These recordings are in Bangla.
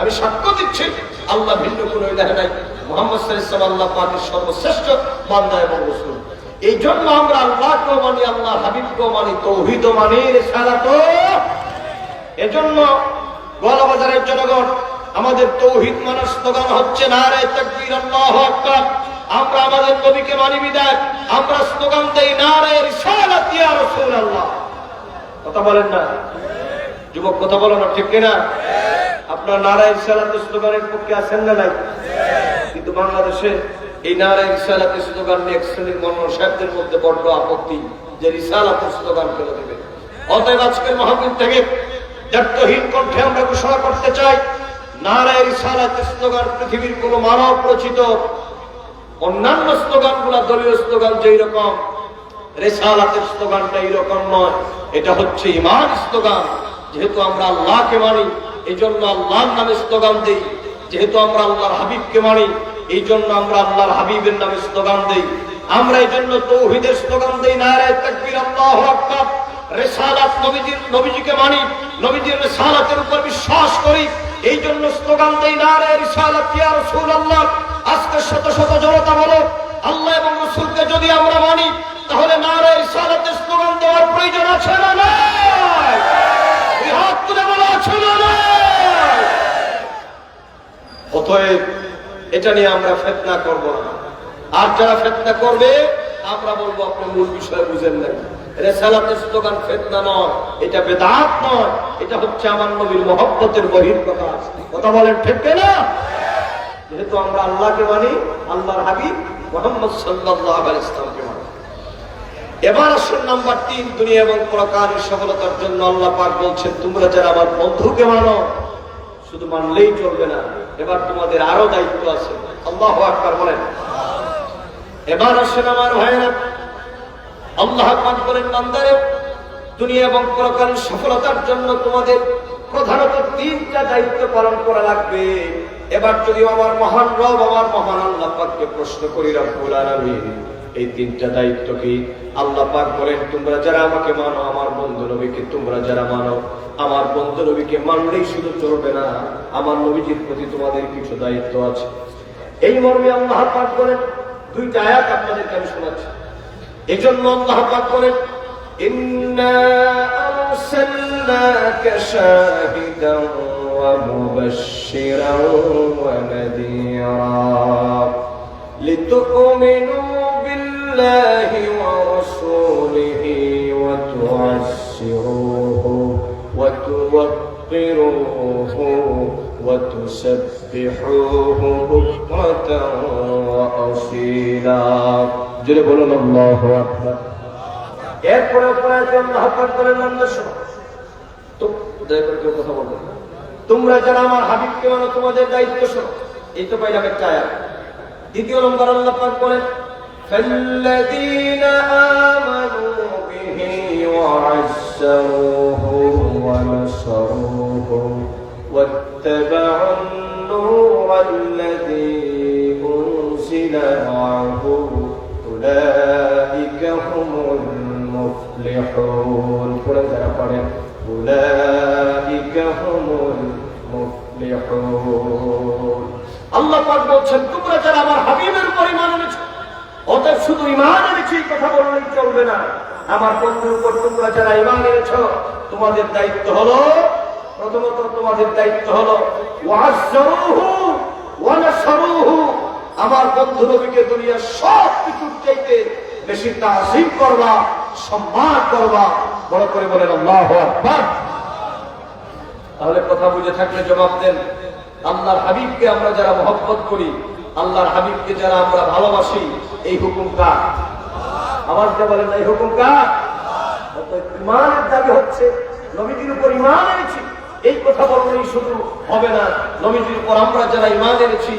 আমি সাক্ষ্য দিচ্ছি আল্লাহ ভিন্ন কোন ইলাহ নাই, মুহাম্মদ সাল্লাল্লাহু আলাইহি ওয়াসাল্লাম আল্লাহ পাকের সর্বশ্রেষ্ঠ বান্দা এবং রাসূল। এই জন্য আমরা আল্লাহকেও মানি, আল্লাহ হাবিবকেও মানি, তাওহীদও মানি, রিসালাতও। এজন্য গোয়ালাবাজারের জনগণ, আমাদের তাওহীদ মানার স্লোগান হচ্ছে নারে তাকবীর, আল্লাহু আকবার। আমরা আমাদের নবীকে মানি বিদায় আমরা স্লোগান দেই নারে রিসালাত ইয়া রাসূলুল্লাহ। কথা বলেন না যুবক, কথা বলো না, ঠিক কিনা? আপনার নারে রিসালাত স্লোগানের পক্ষে আছেন না নাই? কিন্তু বাংলাদেশে এই নারে রিসালাত স্লোগান নিয়ে এক শ্রেণীর মৌলানা সাহেবদের মধ্যে বড় আপত্তি যে রিসালাত স্লোগান ফেলে দেবে। অতএব আজকের মাহফিল থেকে দায়িত্বহীন কণ্ঠে আমরা ঘোষণা করতে চাই, নারে রিসালাত স্লোগান পৃথিবীর কোন মানব রচিত অন্যান্য স্লোগানগুলা দলীয় স্লোগান যেই রকম, রিসালাতের স্লোগানটা এইরকম নয়। এটা হচ্ছে ঈমান স্লোগান। যেহেতু আমরা আল্লাহকে মানি এই জন্য আল্লাহর নামে স্লোগান দেই, যেহেতু আমরা আল্লাহর হাবিবকে মানি এই জন্য আমরা আল্লাহর হাবিবের নামে স্লোগান দেই। আমরা এই জন্য তাওহীদের স্লোগান দেই নারে তাকবীর, আল্লাহু আকবার। রিসালাত নবীজিকে মানি, নবীজির রিসালাতের উপর বিশ্বাস করি এই জন্য স্লোগান দেই নারে রিসালাত ইয়া রাসূলুল্লাহ। আজকে শত শত জনতা বলো, আল্লাহ এবং রাসূলকে যদি আমরা মানি তাহলে নারে রিসালাতের স্লোগান দেওয়ার প্রয়োজন আছে না নাই? হাত তুলে বলা আছে না নাই? অতএব এটা নিয়ে আমরা ফিতনা করব না। আর যারা ফিতনা করবে আমরা বলবো আপনি মূল বিষয় বুঝেন নাই। রিসালাতের স্লোগান ফিতনা নয়, এটা বিদআত নয়, এটা হচ্ছে আমার নবীর মহব্বতের বহিঃপ্রকাশ। কথা বলেন ঠিক না? যেহেতু আমরা আল্লাহকে মানি, আল্লাহর হাবিব মুহাম্মদ সাল্লাল্লাহু আলাইহি ওয়াসাল্লামকে মানি। এবার আসুন নাম্বার 3, দুনিয়া এবং পরকালের সফলতার জন্য আল্লাহ পাক বলছেন তোমরা যারা আমার বন্ধুকে মানো, শুধু মানলেই চলবে না, এবার তোমাদের আরো দায়িত্ব আছে। আল্লাহু আকবার বলেন। এবার আসেন আমার ভাইয়েরা, আল্লাহ পাক বলেন বান্দারে দুনিয়া এবং পরকালের সফলতার জন্য তোমাদের প্রধানত 3টা দায়িত্ব পালন করা লাগবে। এবার যদি আমার মহান রব, আমার মহান আল্লাহ পাককে প্রশ্ন করি, রব্বুল আলামিন এই 3টা দায়িত্ব কি? আল্লাহ পাক বলেন তোমরা যারা আমাকে মানো, আমার বন্ধু নবীকে তোমরা যারা মানো, আমার বন্ধু নবীকে মানলেই শুধু চলবে না, আমার নবীজির প্রতি তোমাদের কিছু দায়িত্ব আছে। এই মর্মে আল্লাহ পাক বলেন 2টা আয়াত আপনাদেরকে আমি শোনাচ্ছি। এজন্য আল্লাহ পাক বলেন ইন্না আরসালনাকা শাহিদান ওয়া মুবাশশিরান ওয়া নাযীরা লিতুমিনু বিল্লাহি ওয়া রাসূলিহি ওয়া তুআশশিরুহু ওয়া তুওয়াক্কিরুহু ওয়া তুসাব্বিহুহু বুকরাতান ওয়া আসীলা। জোরে বলুন আল্লাহু আকবার। এরপরে আল্লাহ পাক বলেন বান্দা শোনো, তো দয়া করে কেউ কথা বলবেন না, তোমরা যারা আমার হাবিবকে মানো তোমাদের দায়িত্ব শোনো। এই তো পাইলাম একটা আয়াত। দ্বিতীয় নম্বর আল্লাহ পাক বলেন ফাল্লাযীনা আমানু বিহি ওয়া আযযারুহু ওয়া নাসারুহু ওয়াত্তাবা'আন নূরাল্লাযী উনজিলা মা'আহু উলাইকা হুমুল মুফলিহুন। পড়ে যারা পড়েন উলাইকা হুমুল মুফলিহুন। আল্লাহ পাক বলছেন তোমরা যারা আমার হাবিবের উপর ঈমান এনেছো, অতএব শুধু ঈমান এনেছি কথা বললেই চলবে না, আমার বন্ধুর উপর তোমরা যারা ঈমান এনেছো তোমাদের দায়িত্ব হলো, প্রথমত তোমাদের দায়িত্ব হলো ওয়াজ্জারুহু ওয়া নাসারুহু, আমার বন্ধু নবীকে দুনিয়ার সব কিছুর চাইতে বেশি তাযীম করবা, সম্মান করবা। বড় করে বলেন আল্লাহু আকবার। তাহলে কথা বুঝে থাকলে জবাব দেন, আল্লাহর হাবিবকে আমরা যারা মহব্বত করি, আল্লাহর হাবিবকে যারা আমরা ভালোবাসি, এই হুকুম কার? আওয়াজটা বলেন না, এই হুকুম কার? ঈমানের দাবি হচ্ছে নবীজির উপর ঈমান এনেছি, এই কথা বললেই শুধু হবে না। নবীজির উপর আমরা যারা ঈমান এনেছি,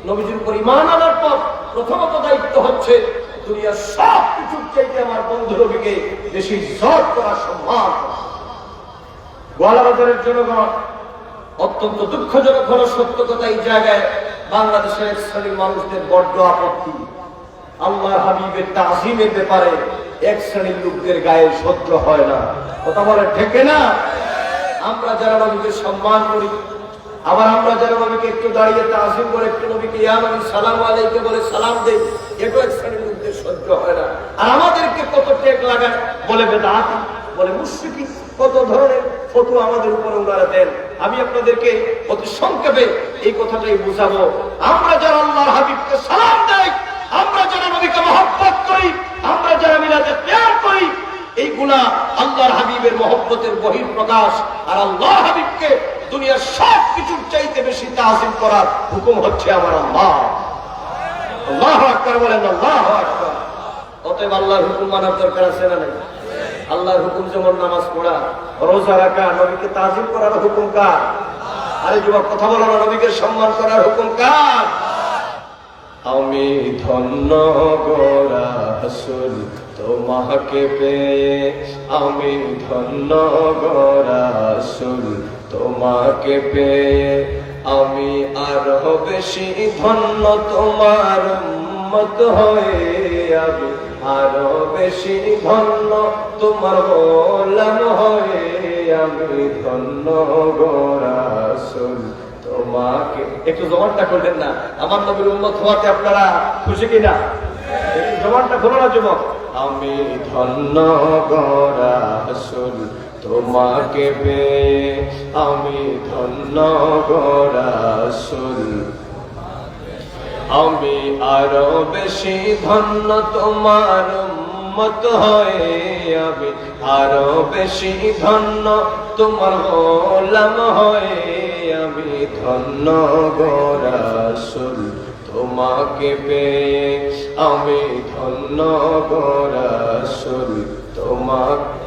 নবীজির উপর ঈমান আনার পর প্রথমত দায়িত্ব হচ্ছে দুনিয়ার সব কিছুর চাইতে আমার বন্ধু নবীকে বেশি ইজ্জত করা, সম্মান করা। গোয়ালাবাজারের জনগণ, অত্যন্ত দুঃখজনক হলো সত্য কথা, এই জায়গায় বাংলাদেশের এক শ্রেণীর মানুষদের বড্ড আপত্তি। আল্লাহর হাবিবের তাযীমের ব্যাপারে এক শ্রেণীর লোকদের গায়ে সহ্য হয় না। কথা বলে ঠিক না? আমরা যারা নবীকে সম্মান করি, আবার আমরা যারা নবীকে একটু দাঁড়িয়ে তাজিম করে একটু নবীকে ইয়া নবী সালাম আলাইকে বলে সালাম দেই, এটা এক শ্রেণীর মধ্যে সহ্য হয় না। আর আমাদেরকে কত টেক লাগায়, বলে বেদাত, বলে মুশরিকি, কত ধরনের ফতোয়া আমাদের উপর ওনারা দেন। আমি আপনাদেরকে অতি সংক্ষেপে এই কথাটাই বুঝাবো। আমরা যারা আল্লাহর হাবিবকে সালাম দেই, আমরা যারা নবীকে মহব্বত করি, আমরা যারা মিলাদে প্রেম করি, এইগুলা আল্লাহর হাবিবের মহব্বতের বহিঃপ্রকাশ। আর আল্লাহর হাবিবকে দুনিয়ার সব কিছুর চাইতে বেশি তাজিম করার হুকুম হচ্ছে আমার আল্লাহ। আল্লাহু আকবার বলেন, আল্লাহু আকবার। অতএব আল্লাহর হুকুম মানার দরকার আছে না নাই? আল্লাহর হুকুম যেমন নামাজ পড়া, রোজা রাখা, নবীকে তাজিম করার হুকুম কার? আরে যুবক কথা বলো না, নবীকে সম্মান করার হুকুম কার? আমি ধন্য গো রাসূল তোমাকে পেয়ে, আমি ধন্য গো রাসূল তোমাকে পেয়ে, আমি আরো বেশি ধন্য তোমার উম্মত হয়ে, আমি আরো বেশি ধন্য তোমার গোলাম হয়ে, আমি ধন্য গো রাসূল তোমাকে। একটু জবানটা করলেন না, আমার নবীর উম্মত হওয়াতে আপনারা খুশি কিনা? একটু জবানটা খোলো না যুবক। আমি ধন্য গো রাসূল তোমাকে পেয়ে, আমি ধন্য গো রাসূল, আমি আরো বেশি ধন্য তোমার উম্মত হয়ে, আমি আরো বেশি ধন্য তোমার গোলাম হয়ে, আমি ধন্য গো রাসূল তোমাকে পেয়ে, আমি ধন্য গো রাসূল তোমাকে।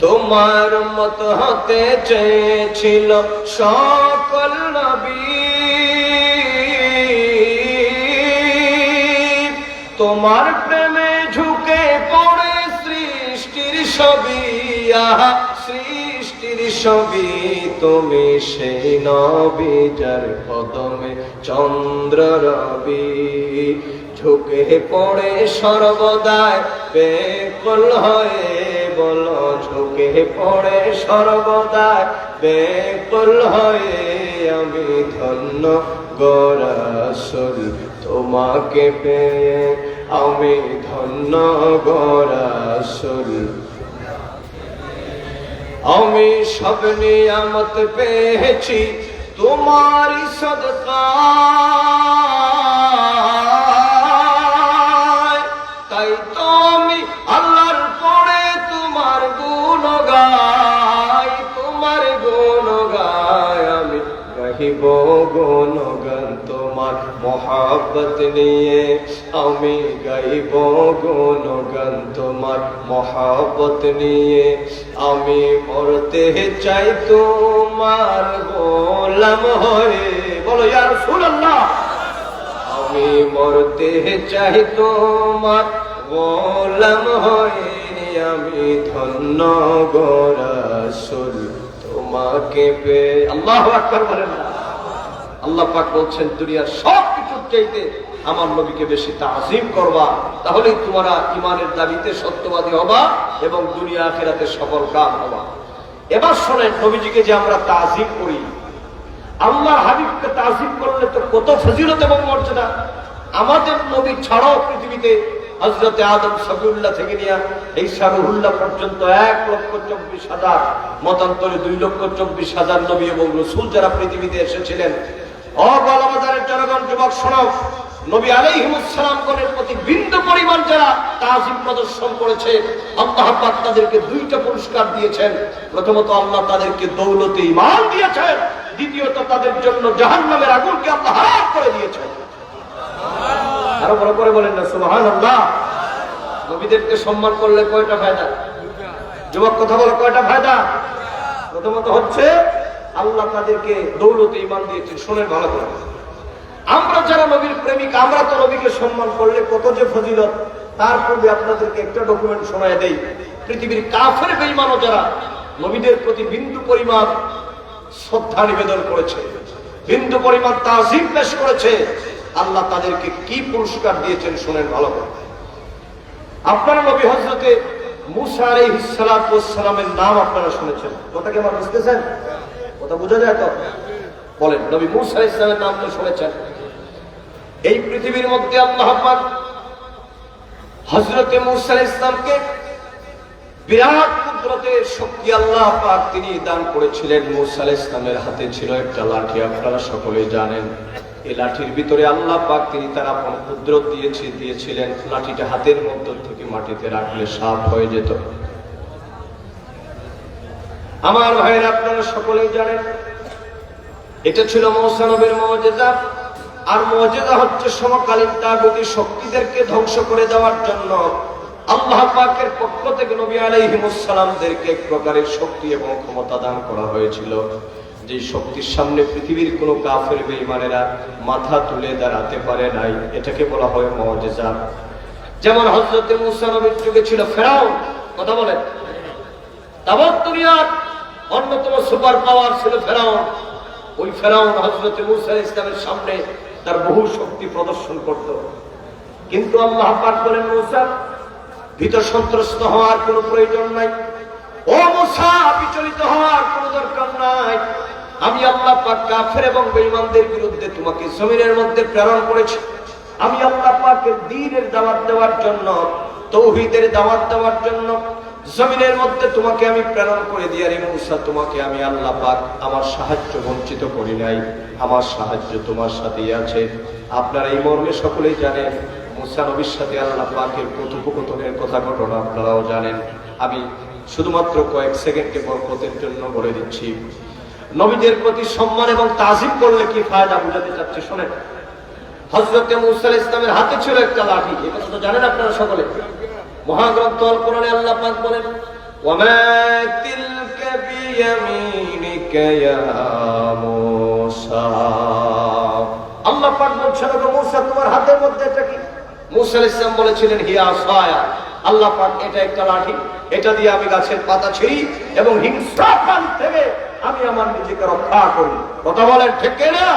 তোমার মত হতে চেয়েছিল সকল নবী, তোমার প্রেমে ঝুঁকে পড়ে সৃষ্টির ছবি, আহা সৃষ্টির ছবি। তুমি সেই নবী যার কদমে চন্দ্র রবি, ঝুঁকে পড়ে সর্বদাই বেকুল হয়ে, বলো ঝুঁকে পড়ে সর্বদাই বেকুল হয়ে, আমি ধন্য গো রাসূল তোমাকে পেয়ে, আমি ধন্য গো রাসূল। আমি সব নিয়ামত পেয়েছি তোমারই সদকায়, তাই তো আমি আল্লাহর পরে তোমার গুণ গাই, তোমার গুণ গাই। আমি গাহিব গুণগান তোমার মহব্বত নিয়ে, আমি গাইব গুণগান তোমার মহব্বত নিয়ে, আমি মরতে চাই তোমার গোলাম হয়ে, বলো ইয়া রাসূলুল্লাহ। আমি মরতে চাই তোমার গোলাম হয়ে, আমি ধন্য গো রাসূল তোমাকে পেয়ে। আল্লাহু আকবার বলেন না। আল্লাহ পাক বলছেন দুনিয়ার সব কিছুর চাইতে আমার নবীকে বেশি তাজিম করবা, তাহলেই তোমরা ইমানের দাবিতে সত্যবাদী হবা এবং দুনিয়া আখিরাতে সফল কাম হবা। এবার শোনেন, নবীজিকে যে আমরা তাজিম করি, আল্লাহর হাবিবকে তাজিম করলে তো কত ফজিলত এবং মর্যাদা। আমাদের নবী ছাড়াও পৃথিবীতে হযরত আদম সফিউল্লাহ থেকে নিয়ে ঈসা রুহুল্লাহ পর্যন্ত 1,24,000, মতান্তরে 2,24,000 নবী এবং রাসূল যারা পৃথিবীতে এসেছিলেন। ও বালাবাজারের জনগণ, যুবক শোনো, নবী আলাইহিস সালামের প্রতি বিন্দু পরিমাণ যারা তাজিম প্রদর্শন করেছে, আল্লাহ পাক তাদেরকে 2টা পুরস্কার দিয়েছেন। প্রথমত আল্লাহ তাদেরকে দৌলতে ঈমান দিয়েছেন, দ্বিতীয়ত তাদের জন্য জাহান্নামের আগুনকে আল্লাহ হারাম করে দিয়েছেন। আরো বড় করে বলেন না সুবহানাল্লাহ। নবীদেরকে সম্মান করলে কয়টা ফায়দা? যুবক কথা বলো, কয়টা ফায়দা? প্রথমত হচ্ছে আল্লাহ তাদেরকে দৌলতে ঈমান দিয়েছেন। শুনেন ভালো করে, আমরা যারা নবীর প্রেমিক, আমরা তো নবীকে সম্মান করলে কত যে ফজিলত। তার পূর্বে আপনাদেরকে একটা ডকুমেন্ট শোনায় দেই। পৃথিবীর কাফের বেঈমানও যারা নবীদের প্রতি বিন্দু পরিমাণ শ্রদ্ধা নিবেদন করেছে, বিন্দু পরিমাণ তাজিম পেশ করেছে, আল্লাহ তাদেরকে কি পুরস্কার দিয়েছেন শুনেন ভালো করে। আপনারা নবী হযরতে মুসা আলাইহিস সালাতু ওয়াস সালামের নাম আপনারা শুনেছেন, কথা কি আমার বুঝতেছেন? কথা বোঝা যায় তো? বলেন, নবী মুসা আলাইহিস সালামের নাম তো শুনেছেন। এই পৃথিবীর মধ্যে আল্লাহ পাক হযরত মুসা আলাইহিস সালামকে বিরাট কুদরতের শক্তি আল্লাহ পাক তিনি দান করেছিলেন। মুসা আলাইহিস সালামের হাতে ছিল একটা লাঠি, আপনারা সকলেই জানেন। এই লাঠির ভিতরে আল্লাহ পাক তিনি তার আপন কুদরত দিয়েছিলেন। লাঠিটা হাতের মধ্য থেকে মাটিতে রাখলে সাপ হয়ে যেত। আমার ভাইয়েরা, আপনারা সকলেই জানেন এটা ছিল মুসা নবীর মুজিজা। আর মুজিজা হচ্ছে সমকালীন তাগুতি শক্তিদেরকে ধ্বংস করে দেওয়ার জন্য আল্লাহ পাকের পক্ষ থেকে নবী আলাইহিমুস সালামদেরকে এক প্রকারের শক্তি এবং ক্ষমতা দান করা হয়েছিল, যে শক্তির সামনে পৃথিবীর কোন কাফের বেঈমানেরা মাথা তুলে দাঁড়াতে পারে নাই। এটাকে বলা হয় মুজিজা। যেমন হযরত মুসা নবীর যুগে ছিল ফেরাউন, কথা বলেন, তাবৎ দুনিয়ার অন্যতম সুপার পাওয়ার ছিল ফেরাউন। ওই ফেরাউন হযরত মুসা আলাইহিস সালামের সামনে তার বহু শক্তি প্রদর্শন করত। কিন্তু আল্লাহ পাক বলেন, মুসা ভীত সন্ত্রস্ত হওয়ার কোনো প্রয়োজন নাই, ও মুসা বিচলিত হওয়ার কোনো দরকার নাই। আমি আল্লাহ পাক কাফের এবং বেঈমানদের বিরুদ্ধে তোমাকে জমিনের মধ্যে প্রেরণ করেছি। আমি আল্লাহ পাকের দ্বীনের দাওয়াত দেওয়ার জন্য, তাওহীদের দাওয়াত দেওয়ার জন্য জমিনের মধ্যে তোমাকে আমি প্রেরণ করে দিয়ে রে মুসা, তোমাকে আমি আল্লাহ পাক আমার সাহায্য বঞ্চিত করি নাই, আমার সাহায্য তোমার সাথেই আছে। আপনারা এই মর্মে সকলেই জানেন মুসা নবীর সাথে আল্লাহ পাকের কথোপকথনের কথা ঘটনা আপনারাও জানেন। আমি শুধুমাত্র কয়েক সেকেন্ডে বরকতের জন্য বলে দিচ্ছি। নবীদের প্রতি সম্মান এবং তাজিম করলে কি ফায়দা বুঝাতে চাচ্ছি শোনেন। হযরত মুসা আলাইহিস সালামের হাতে ছিল একটা লাঠি, এটা তো জানেন আপনারা সকলে। মহাগ্রন্থ আল কোরআনে আল্লাহ পাক বলেন, ওয়ামা তিলকা বিয়ামিনিকা ইয়া মুসা। আল্লাহ পাক বলছেন, ওগো মুসা তোমার হাতের মধ্যে এটা কি? মুসা আলাইহিস সালাম বলেছিলেন, হিয়া আসায়া। আল্লাহ পাক এটা একটা লাঠি, এটা দিয়ে আমি গাছের পাতা ছিঁড়ি এবং হিংস্রকান থেকে আমি আমার নিজেকে রক্ষা করি। কথা বলেন ঠিক না?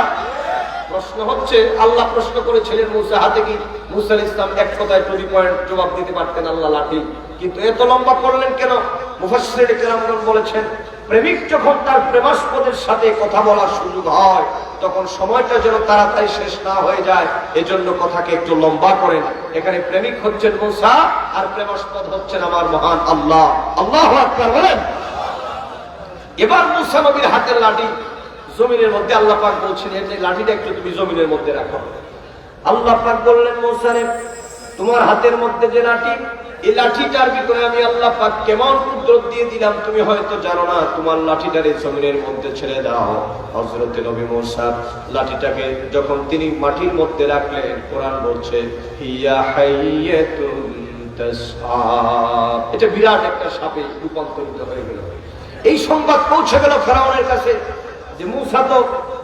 প্রশ্ন হচ্ছে, আল্লাহ প্রশ্ন করেছিলেন মুসা হাতে কি? মুসা আলাইহিস সালাম এক কথায় টু দি পয়েন্ট জবাব দিতে পারতেন, আল্লাহ লাঠি। কিন্তু এত লম্বা করলেন কেন? মুফাসসিরিনে কেরামগণ বলেছেন, প্রেমিক যখন তার প্রেমাস্পদের সাথে কথা বলার সুযোগ হয় তখন সময়টা যেন তাড়াতাড়ি শেষ না হয়ে যায়, এজন্য কথাকে একটু লম্বা করেন। এখানে প্রেমিক হচ্ছেন মুসা আর প্রেমাস্পদ হচ্ছেন আমার মহান আল্লাহ। আল্লাহু আকবার বলেন। এবার মুসা নবীর হাতের লাঠি জমিনের মধ্যে আল্লাহ পাক বলছেন, এই লাঠিটা একটু তুমি জমিনের মধ্যে রাখো। আল্লাহ পাক বললেন, মুসা রে তোমার হাতের মধ্যে যে লাঠি, এই লাঠিটার ভিতরে আমি আল্লাহ পাক কেমন কুদরত দিয়ে দিলাম তুমি হয়তো জানো না। তোমার লাঠিটারে জমিনের মধ্যে ছেড়ে দাও। হযরত নবী মুসা লাঠিটাকে যখন তিনি মাটির মধ্যে রাখলেন, কোরআন বলছে হিয়া হাইয়াতুন তাসআ, এটা বিরাট একটা সাপে রূপান্তরিত হয়ে গেল। এই সংবাদ পৌঁছে গেল ফেরাউনের কাছে যে মুসা তো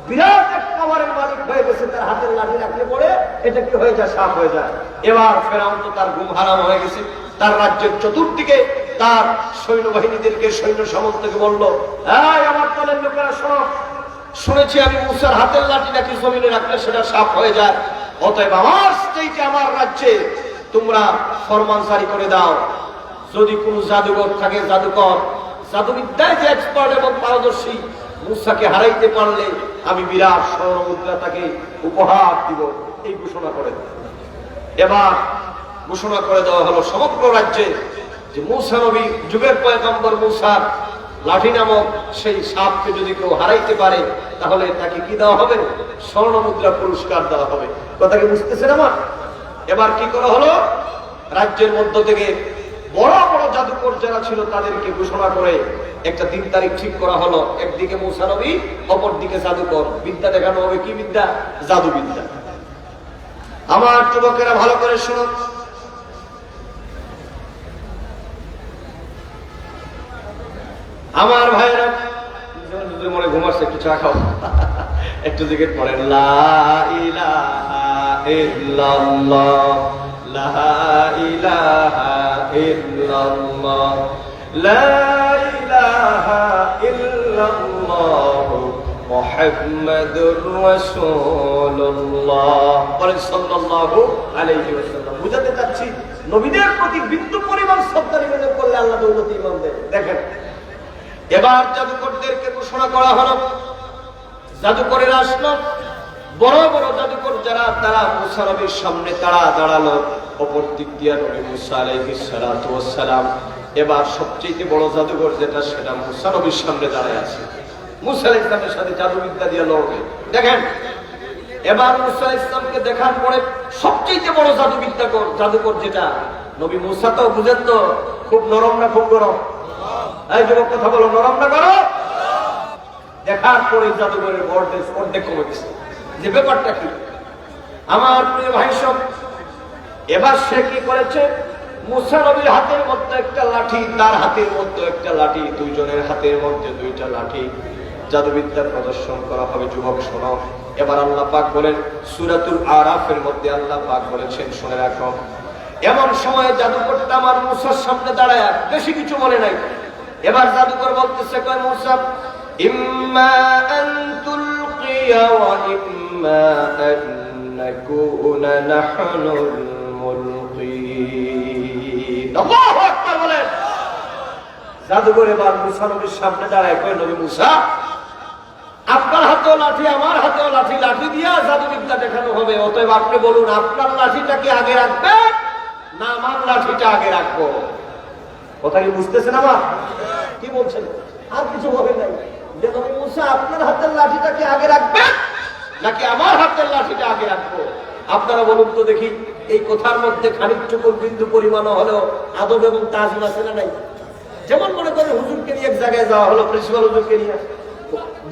বিরাট এক পাওয়ারের মালিক হয়ে গেছে, তার হাতের লাঠি রাখলে পরে এটা কি হয়ে যায়? সাপ হয়ে যায়। এবার ফেরাউন তো তার ঘুম হারাম হয়ে গেছে। তার রাজ্যের চতুর্দিকে তার সৈন্যবাহিনীদেরকে, সৈন্য সামন্তকে বলল, এই আমার দলের লোকেরা শোনো, শুনেছি আমি মুসার হাতের লাঠি নাকি জমিনে রাখলে সেটা সাপ হয়ে যায়। অতএব আমার স্টেটে, আমার রাজ্যে তোমরা ফরমান জারি করে দাও, যদি কোনো জাদুঘর থাকে, জাদুকর, জাদুবিদ্যায় যে এক্সপার্ট এবং পারদর্শী, মুসাকে হারাইতে পারলে আমি বিরাট স্বর্ণ মুদ্রা তাকে উপহার দিব, এই ঘোষণা করে দেয়। এবার ঘোষণা করে দেওয়া হলো সমগ্র রাজ্যে যে মুসা নবী, যুগের পয়গম্বর মুসার লাঠি নামক সেই সাপকে যদি কেউ হারাইতে পারে তাহলে তাকে কি দেওয়া হবে? স্বর্ণ মুদ্রা পুরস্কার দেওয়া হবে। কথা কি বুঝতেছেন আমার? এবার কি করা হলো? রাজ্যের মধ্য থেকে বড় বড় জাদুকর যারা ছিল তাদেরকে ঘোষণা করে একটা 3 তারিখ ঠিক করা হলো। একদিকে মুসা নবী, অপর দিকে জাদুকর। বিদ্যা দেখানো হবে, কি বিদ্যা? জাদু বিদ্যা। আমার যুবকেরা ভালো করে শুনুন, আমার ভাইরা মনে ঘুমাচ্ছে, একটু চা খাও, একটু জিকির পড়েন, লা ইলাহা ইল্লাল্লাহ, লা ইলাহা ইল্লাল্লাহ, লা ইলাহা ইল্লাল্লাহ মুহাম্মাদুর রাসূলুল্লাহ। বলেন সাল্লাল্লাহু আলাইহি ওয়াসাল্লাম। বুঝাতে চাচ্ছি নবীদের প্রতি বিন্দু পরিমাণ শ্রদ্ধা নিবেদন করলে আল্লাহ দৌলতে ইমান দেন। দেখেন এবার জাদুকরদেরকে ঘোষণা করা হলো, জাদুকরেরা আসলো, বড় বড় জাদুকর যারা তারা মুসা নবীর সামনে তারা দাঁড়ালো, অপর দিক দিয়ে নবী মুসা আলাইহিস সালাতু ওয়াস সালাম। এবার সবচেয়ে বড় জাদুকর যেটা সেটা মুসা নবীর সামনে দাঁড়ায় আছে, মুসা আলাইহিস সালামের সাথে জাদুবিদ্যা দিয়ে লড়বে। দেখেন এবার মুসা আলাইহিস সালামকে দেখার পরে সবচেয়ে বড় জাদুকর যেটা নবী মুসা, তো বুঝেন তো খুব নরম না খুব গরম? এই যুবক কথা বলো, নরম না গরম? দেখার পরে জাদুঘরের অর্ধেক কমে গেছে। যে ব্যাপারটা কি আমার প্রিয় ভাই সব, এবার সে কি করেছে, মুসা নবীর হাতের মধ্যে একটা লাঠি, তার হাতের মধ্যে একটা লাঠি, দুইজনের হাতের মধ্যে দুইটা লাঠি, জাদুবিদ্যা প্রদর্শন করা হবে। যুবক শোনো, এবার আল্লাহ পাক বলেন সূরাতুল আরাফের মধ্যে আল্লাহ পাক বলেছেন, শুনে রাখো, এমন সময় জাদুকরটা আমার মুসার সামনে দাঁড়ায়, বেশি কিছু বলে নাই। এবার জাদুকর বলতেছে, কয় মুসা ইম্মা আন তুলকিয়া ওয়া ইম্মা আন নাকুনা নাহনুল মুলকিন। আল্লাহু আকবার বলেন। জাদুকর এবার মুসা নবীর সামনে দাঁড়ায়, কয় নবী মুসা, আপনার হাতেও লাঠি আমার হাতেও লাঠি, লাঠি দিয়া জাদুবিদ্যা দেখানো হবে। অতএব আপনি বলুন, আপনার লাঠিটা কি আগে রাখবে না আমার লাঠিটা আগে রাখবো? কথা কি বুঝতেছেন? আমার কি বলছেন? আর কিছু হবে নাই। যে নবী মুসা, আপনার হাতের লাঠিটা কি আগে রাখবে নাকি আমার হাতের লাঠিটা আগে রাখবো? আপনারা বলুন তো দেখি, এই কথার মধ্যে খানিকটুকু বিন্দু পরিমাণ হলেও আদব এবং তাজিম আছে না নাই? যেমন মনে করেন হুজুরকে নিয়ে এক জায়গায় যাওয়া হলো, প্রিন্সিপাল হুজুরকে নিয়ে,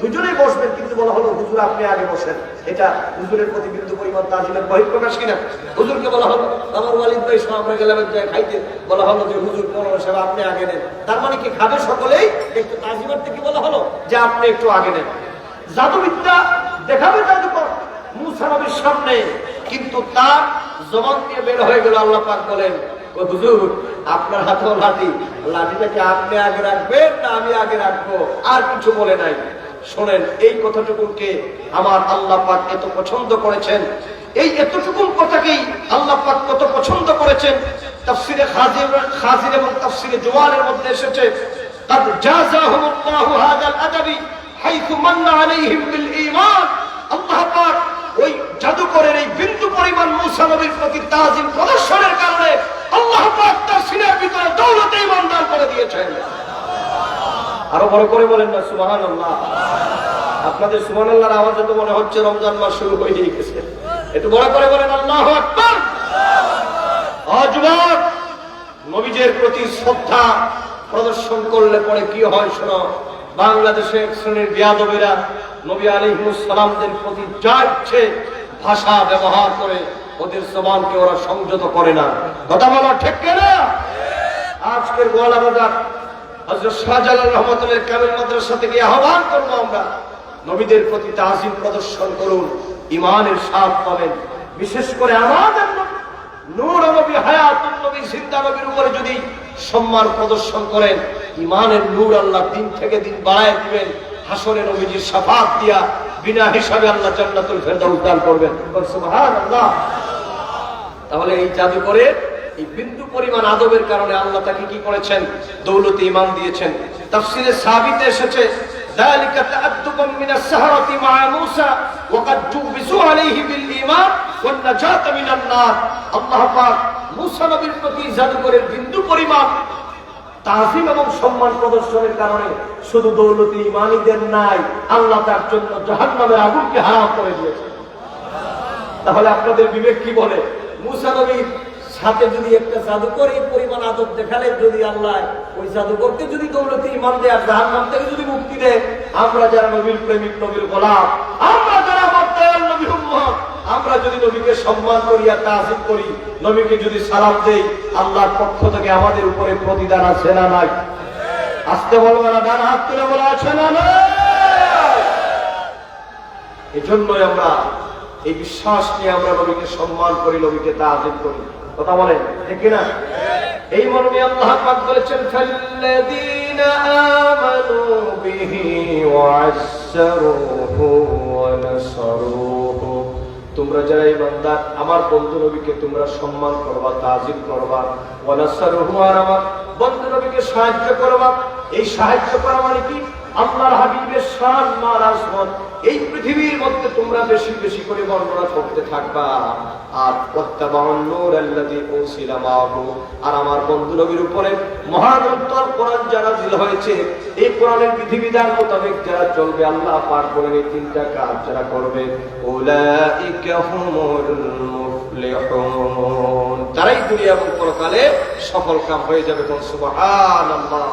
দুজনেই বসবেন কিন্তু বলা হলো হুজুর আপনি আগে বসেন। এটা হুজুরের প্রতি বিন্দু পরিমাণ তাজিমের বহিঃপ্রকাশ কিনা? হুজুরকে বলা হলো আমার ওয়ালিদ ভাই সহ আমরা গেলাম খাইতে, বলা হলো যে হুজুর মৌলানা সাহেব আপনি আগে নেন। তার মানে কি খাবে সকলেই? একটু তাজিমের থেকে বলা হলো যে আপনি একটু আগে নেন। জাদুবিদ্যা দেখাবে জাদুকর মুসা নবীর সামনে, কিন্তু তার জবান দিয়ে বের হয়ে গেল, আল্লাহ পাক বলেন, হুজুর আপনার হাতেও লাঠি, লাঠিটাকে আপনি আগে রাখবেন না আমি আগে রাখবো? আর কিছু বলে নাই। শোনেন, এই কথাটুকুকে আমার আল্লাহ পাক এত পছন্দ করেছেন, এই এতটুকু কথাকেই আল্লাহ পাক কত পছন্দ করেছেন। তাফসিরে খাজির এবং তাফসিরে জওয়ালের মধ্যে এসেছে, قد جازاهم الله هذا الادب حيث من عليهم بالايمان। আল্লাহ পাক ওই জাদুকরের এই বিন্দু পরিমাণ মুসা নবীর প্রতি তাজিম প্রদর্শনের কারণে আল্লাহ পাক তার সিনার ভিতরে দৌলতে ঈমান দান করে দিয়েছেন। আরো বড় করে বলেন না সুবহানাল্লাহ। আপনাদের সুবহানাল্লাহর আওয়াজে তো মনে হচ্ছে রমজান মাস শুরু হয়ে গেছে। একটু বড় করে বলেন আল্লাহু আকবার। যুবক, নবীজির প্রতি শ্রদ্ধা প্রদর্শন করলে পরে কি হয় শোনো। বাংলাদেশে এক শ্রেণীর বিয়াদবেরা নবী আলাইহিস সালামদের প্রতি যা ইচ্ছে ভাষা ব্যবহার করে ওদের জবানকে ওরা সংযত করে না। কথা বলা ঠিক কিনা? আজকের গোয়ালা বাজার হযরত শাহজালাল রহমাতুল্লাহ কামিল মাদ্রাসা থেকে আহ্বান করবো, আমরা নবীদের প্রতি তাজিম প্রদর্শন করুন, ঈমানের স্বাদ পাবেন। বিশেষ করে আমাদের নূর নবী হায়াতুন নবী জিন্দা নবীর উপরে যদি সম্মান প্রদর্শন করেন, ঈমানের নূর আল্লাহ দিন থেকে দিন বাড়ায় দিবেন। হাসরে নবীজির শাফাত দিয়া বিনা হিসাবে আল্লাহ জান্নাতুল ফেরদাউস দান করবেন। সুবহানাল্লাহ। তাহলে এই জাদুকরের এই বিন্দু পরিমাণ আদবের কারণে আল্লাহ তাকে কি করেছেন? দৌলতে ঈমান দিয়েছেন। তাফসীরে সাবিতে এসেছে, যালিকা তাআদ্দুবুম মিনাস সাহারাতি মা মূসা ওয়া ক্বাদ জুবিজু আলাইহি বিল ঈমান ওয়ান নাজাত মিনান নার। আল্লাহ পাক মূসা নবীর প্রতি জাদুকরের বিন্দু পরিমাণ তাজিম এবং সম্মান প্রদর্শনের কারণে শুধু দৌলতে ঈমানই দেন নাই, আল্লাহ তার জন্য জাহান্নামের আগুনকে হারাম করে দিয়েছেন। তাহলে আপনাদের বিবেক কি বলে? মূসা নবীর সাথে যদি একটা জাদুকর এই পরিমাণ আদব দেখালে, যদি আল্লাহ ওই জাদুকরকে যদি দৌলতে ঈমান দেয় আর জাহান্নাম থেকে যদি মুক্তি দেয়, আমরা যারা নবীর প্রেমিক, নবীর গোলাম, আমরা যারা আমার দয়াল নবীর উম্মত, আমরা যদি নবীকে সম্মান করি আর তাজিম করি, নবীকে যদি সালাম দেই, আল্লাহর পক্ষ থেকে আমাদের উপরে প্রতিদান আছে না নাই? আসতে বলবো না, ডান হাত তুলে বলা আছে না নাই? এই জন্যই আমরা এই বিশ্বাস নিয়ে আমরা নবীকে সম্মান করি, নবীকে তাজিম করি। কথা বলেন ঠিক না? এই মর্মে আল্লাহ পাক বলেছেন, ফাল্লাযীনা আমানু বিহি ওয়া আযযারুহু ওয়া নাসারুহু তোমরা যারা ঈমানদার আমার বন্ধু নবীকে তোমরা সম্মান করবা, তাজিম করবা, ওয়া নাসরুহু, আর আমার বন্ধু নবীকে সাহায্য করবা। এই সাহায্য করা মানে কি? আল্লাহর হাবিবের শান মান আজমত এই পৃথিবীর মধ্যে তোমরা বেশি বেশি করে বর্ণনা করতে থাকবা। আর ওয়াত্তাবাউন নূর আল্লাযী উরসিলা মাআহু, আর আমার বন্ধু নবীর উপরে মহাগ্রন্থ কোরআন যারা নাযিল হয়েছে এই কোরআনের বিধিবিধান মোতাবেক যারা চলবে, আল্লাহ পাক বলেন এই তিনটা কাজ যারা করবে, উলাইকা হুমুল মুফলিহুন, তারাই দুনিয়া এবং পরকালে সফল কাম হয়ে যাবে। কোন সুবহানাল্লাহ।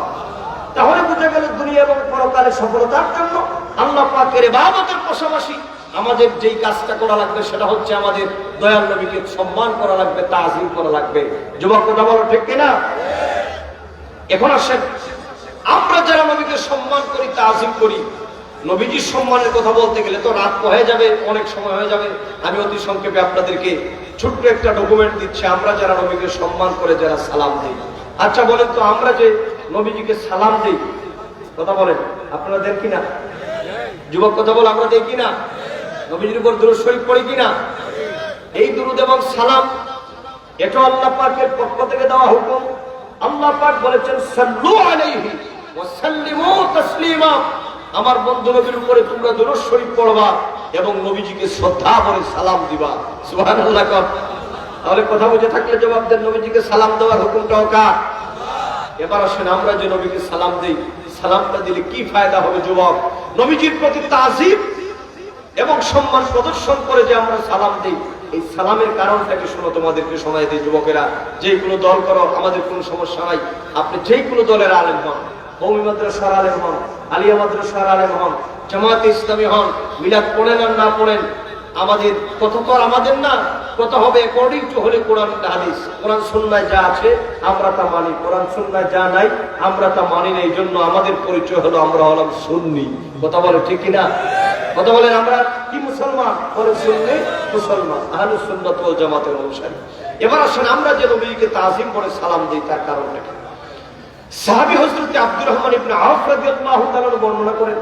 তাহলে বোঝা গেল দুনিয়া এবং পরকালে সফলতার জন্য আল্লাহ পাকের ইবাদতের পাশাপাশি আমাদের যেই কাজটা করা লাগবে সেটা হচ্ছে আমাদের দয়াল নবীকে সম্মান করা লাগবে, তাজিম করা লাগবে। যুবক কথা বলো ঠিক কিনা? এখন আসেন, আমরা যারা নবীকে সম্মান করি, তাজিম করি, নবীজির সম্মানের কথা বলতে গেলে তো রাত হয়ে যাবে, অনেক সময় হয়ে যাবে। আমি অতি সংক্ষেপে আপনাদেরকে ছোট্ট একটা ডকুমেন্ট দিচ্ছি। আমরা যারা নবীকে সম্মান করে যারা সালাম দিই, আচ্ছা বলেন তো আমরা যে নবীজিকে সালাম দিই, কথা বলেন আপনারা দেন কিনা? যুবক কথা বল, আমরা দেই কিনা? নবীজির উপর দুরূদ শরীফ পড়ি কিনা? এই দুরূদ এবং সালাম এটা আল্লাহ পাকের পক্ষ থেকে দেওয়া হুকুম। আল্লাহ পাক বলেছেন সাল্লু আলাইহি ওয়া সাল্লিমু তাসলিমা, আমার বন্ধু নবীর উপরে তোমরা দুরূদ শরীফ পড়বা এবং নবীজিকে শ্রদ্ধা করে সালাম দিবা। সুবহানাল্লাহ। তাহলে কথা বুঝে থাকলে জবাব দেন, নবীজিকে সালাম দেওয়ার হুকুমটাও কার? এবার আসেন, আমরা যে নবীকে সালাম দেই, সালামটা দিলে কি ফায়দা হবে? যুবক, নবীজির প্রতি তাজিম এবং সম্মান প্রদর্শন করে যে আমরা সালাম দিই, এই সালামের কারণটাকে শোনো, তোমাদেরকে শোনাই দিই। যুবকেরা, যে কোনো দল করো, আমাদের কোনো সমস্যা নাই। আপনি যে কোনো দলের আলেম হন, কওমি মাদ্রাসার আলেম হন, আলিয়া মাদ্রাসার আলেম হন, জামাতে ইসলামী হন, মিলাদ পড়েন আর না পড়েন, আমাদের কথা তো আর আমাদের না, কথা হবে অ্যাকর্ডিং টু হলে কোরআন হাদিস। কোরআন সুন্নায় যা আছে আমরা তা মানি, কোরআন সুন্নায় যা নাই আমরা তা মানি না। এই জন্য আমাদের পরিচয় হলো আমরা হলাম সুন্নি। কথা বলে ঠিক কিনা? কথা বলেন, আমরা কি মুসলমান? বলে সুন্নি মুসলমান, আহলুস সুন্নাত ওয়াল জামাতের অনুসারী। এবার আসেন, আমরা যে নবীকে তাজিম করে সালাম দিই তার কারণটা কি? সাহাবী হযরত আব্দুর রহমান ইবনে আওফ রাদিয়াল্লাহু তাআলা বর্ণনা করেন,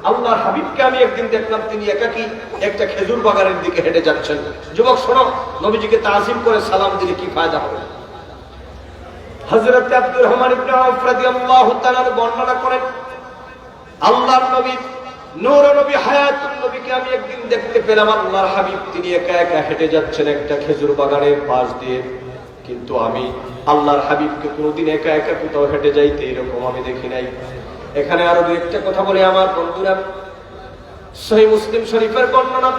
আল্লাহর হাবিবকে আমি একদিন দেখলাম তিনি একাকী একটা খেজুর বাগানের দিকে হেঁটে যাচ্ছেন। যুবক শোনো, নবীজিকে তাজিম করে সালাম দিলে কি ফায়দা হবে? হযরত আব্দুর রহমান ইবনে আওফ রাদিয়াল্লাহু তাআলা বর্ণনা করেন, আল্লাহর নবী নূর নবী হায়াতুন নবীকে আমি একদিন দেখতে পেলাম, আল্লাহর হাবিব তিনি একা একা হেঁটে যাচ্ছেন একটা খেজুর বাগানের পাশ দিয়ে। কিন্তু আমি আল্লাহর হাবিবকে কোনোদিন একা একা কোথাও হেঁটে যাইতে এরকম আমি দেখি নাই। এখানে আরো দুই একটা কথা বলি আমার বন্ধুরা। সহিহ মুসলিম শরীফের বর্ণনা,